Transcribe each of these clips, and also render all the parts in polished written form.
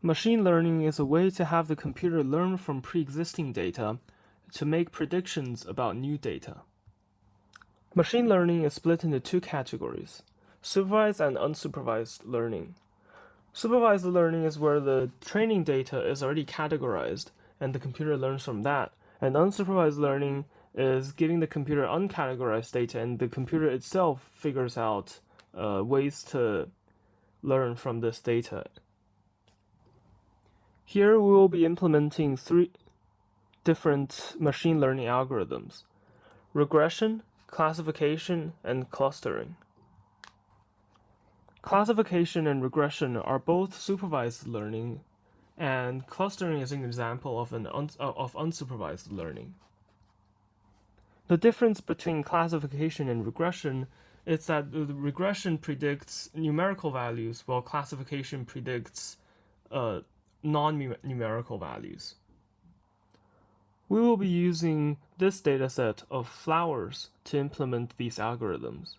Machine learning is a way to have the computer learn from pre-existing data to make predictions about new data. Machine learning is split into two categories: supervised and unsupervised learning. Supervised learning is where the training data is already categorized and the computer learns from that, and unsupervised learning is giving the computer uncategorized data and the computer itself figures out ways to learn from this data. Here we will be implementing three different machine learning algorithms: regression, classification, and clustering. Classification and regression are both supervised learning, and clustering is an example of unsupervised learning. The difference between classification and regression is that the regression predicts numerical values while classification predicts non-numerical values. We will be using this dataset of flowers to implement these algorithms.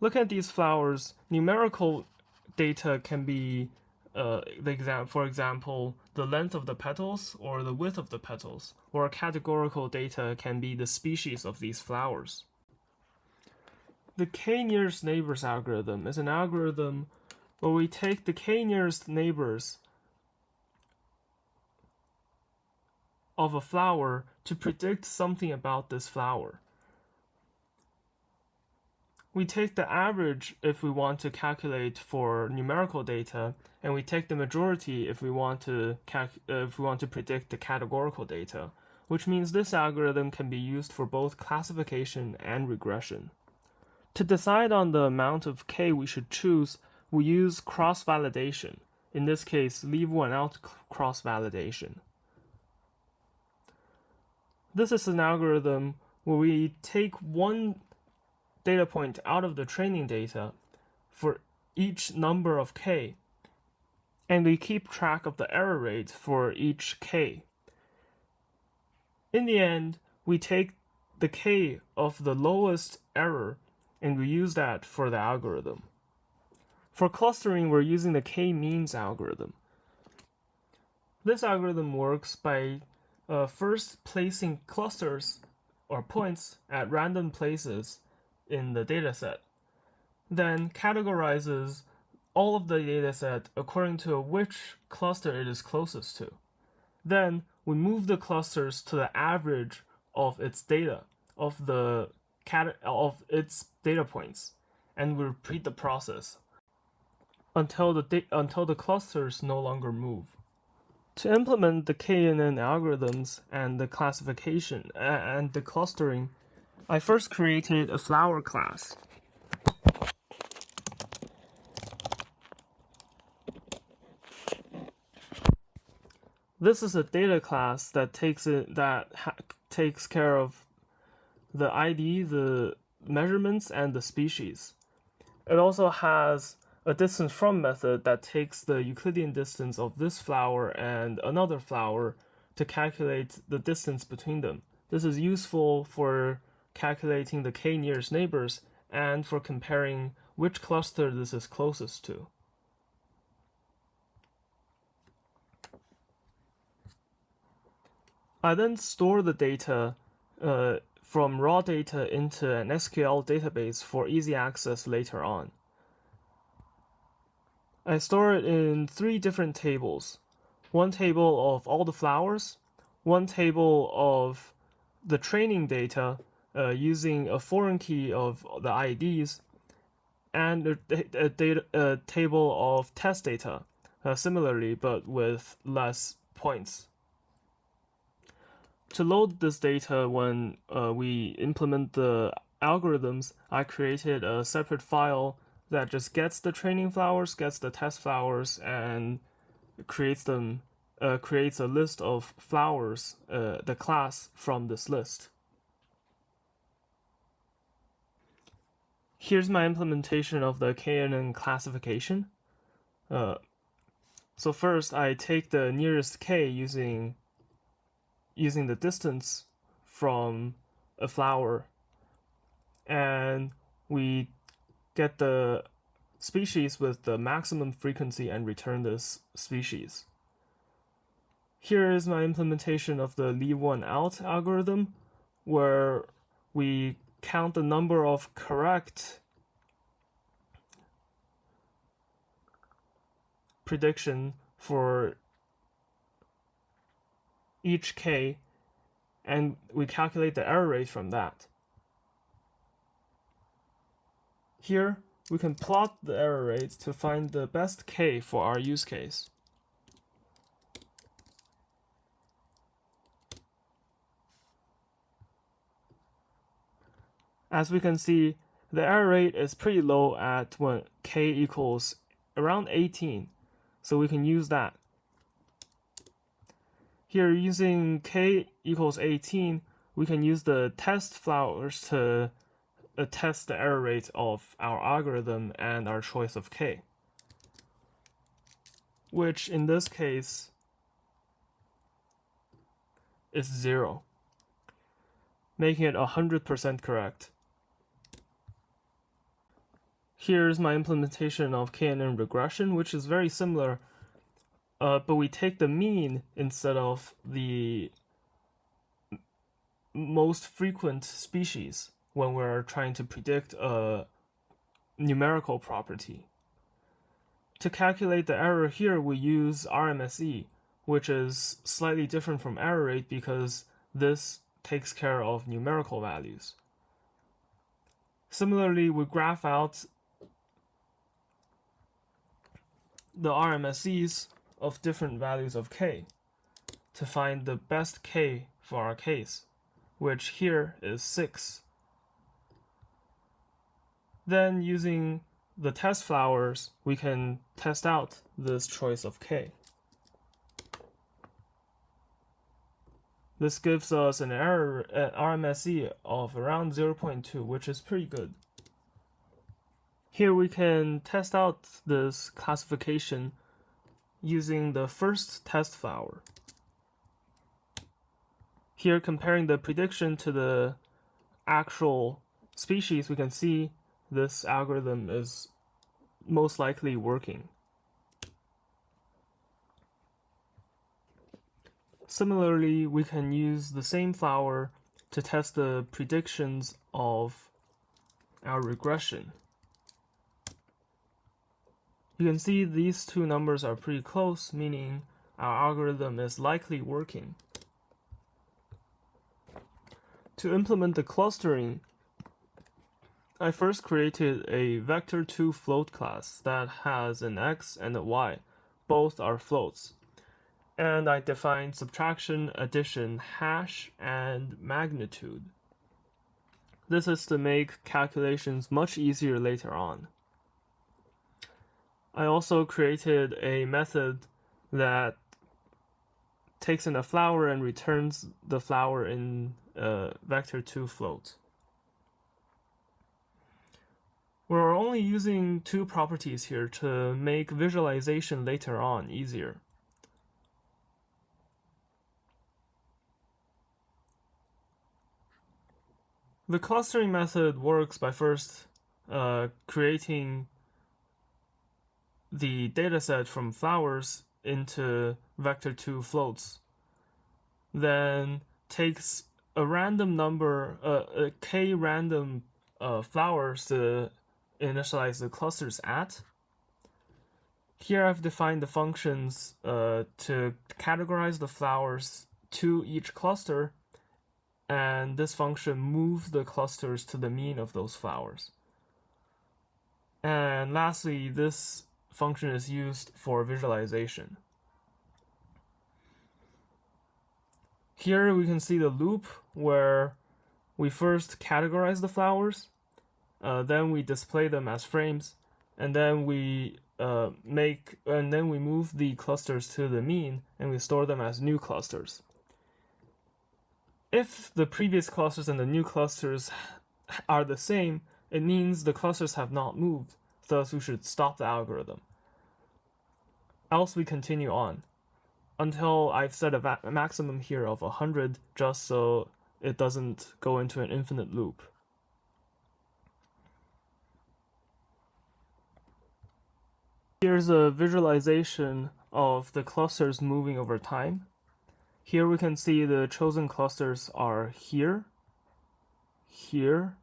Look at these flowers. Numerical data can be, for example, the length of the petals or the width of the petals, or categorical data can be the species of these flowers. The k-nearest neighbors algorithm is an algorithm where we take the k-nearest neighbors of a flower to predict something about this flower. We take the average if we want to calculate for numerical data, and we take the majority if we want to predict the categorical data, which means this algorithm can be used for both classification and regression. To decide on the amount of k we should choose, we use cross-validation. In this case, leave one out cross-validation. This is an algorithm where we take one data point out of the training data for each number of k, and we keep track of the error rate for each k. In the end, we take the k of the lowest error and we use that for the algorithm. For clustering, we're using the k-means algorithm. This algorithm works by first placing clusters or points at random places in the dataset, then categorizes all of the dataset according to which cluster it is closest to. Then we move the clusters to the average of its data, of its data points, and we repeat the process until the clusters no longer move. To implement the KNN algorithms and the classification and the clustering, I first created a flower class. This is a data class that takes care of the ID, the measurements, and the species. It also has a distance from method that takes the Euclidean distance of this flower and another flower to calculate the distance between them. This is useful for calculating the k-nearest neighbors and for comparing which cluster this is closest to. I then store the data from raw data into an SQL database for easy access later on. I store it in 3 different tables. One table of all the flowers, one table of the training data using a foreign key of the IDs, and a table of test data, similarly but with less points. To load this data when we implement the algorithms, I created a separate file that just gets the training flowers, gets the test flowers, and creates a list of flowers, the class from this list. Here's my implementation of the KNN classification. So first, I take the nearest k using the distance from a flower, and we get the species with the maximum frequency and return this species. Here is my implementation of the leave one out algorithm, where we count the number of correct prediction for each k, and we calculate the error rate from that. Here, we can plot the error rate to find the best k for our use case. As we can see, the error rate is pretty low at when k equals around 18, so we can use that. Here, using k equals 18, we can use the test flowers to test the error rate of our algorithm and our choice of k, which in this case is 0, making it 100% correct. Here's my implementation of KNN regression, which is very similar, but we take the mean instead of the most frequent species when we're trying to predict a numerical property. To calculate the error here, we use RMSE, which is slightly different from error rate because this takes care of numerical values. Similarly, we graph out the RMSEs of different values of k to find the best k for our case, which here is 6. Then, using the test flowers, we can test out this choice of k. This gives us an error at RMSE of around 0.2, which is pretty good. Here we can test out this classification using the first test flower. Here, comparing the prediction to the actual species, we can see this algorithm is most likely working. Similarly, we can use the same flower to test the predictions of our regression. You can see these two numbers are pretty close, meaning our algorithm is likely working. To implement the clustering, I first created a vector2 float class that has an x and a y. Both are floats. And I defined subtraction, addition, hash, and magnitude. This is to make calculations much easier later on. I also created a method that takes in a flower and returns the flower in a vector2 float. We're only using two properties here to make visualization later on easier. The clustering method works by first creating the dataset from flowers into vector2 floats, then takes a random number, a k random flowers to initialize the clusters at. Here I've defined the functions to categorize the flowers to each cluster, and this function moves the clusters to the mean of those flowers. And lastly, this function is used for visualization. Here we can see the loop where we first categorize the flowers, then we display them as frames, and then we move the clusters to the mean, and we store them as new clusters. If the previous clusters and the new clusters are the same, it means the clusters have not moved, thus we should stop the algorithm. Else we continue on until I've set a maximum here of 100, just so it doesn't go into an infinite loop. Here's a visualization of the clusters moving over time. Here we can see the chosen clusters are here, here,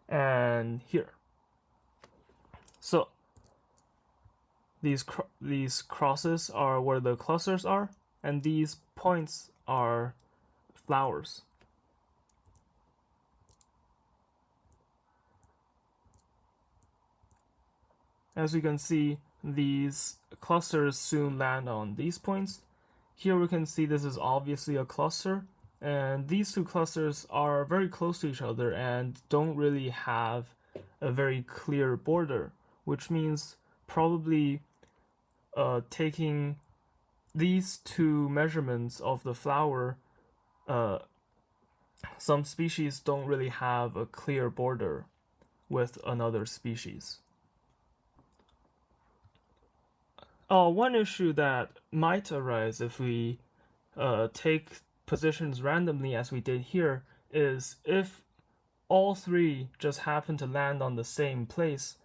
and here. So these crosses are where the clusters are, and these points are flowers. As you can see, these clusters soon land on these points. Here we can see this is obviously a cluster, and these two clusters are very close to each other and don't really have a very clear border, which means probably taking these two measurements of the flower, some species don't really have a clear border with another species. One issue that might arise if we take positions randomly as we did here is if all three just happen to land on the same place,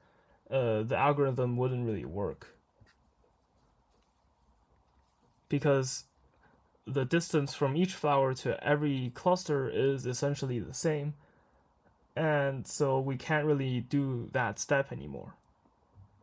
the algorithm wouldn't really work. Because the distance from each flower to every cluster is essentially the same, and so we can't really do that step anymore.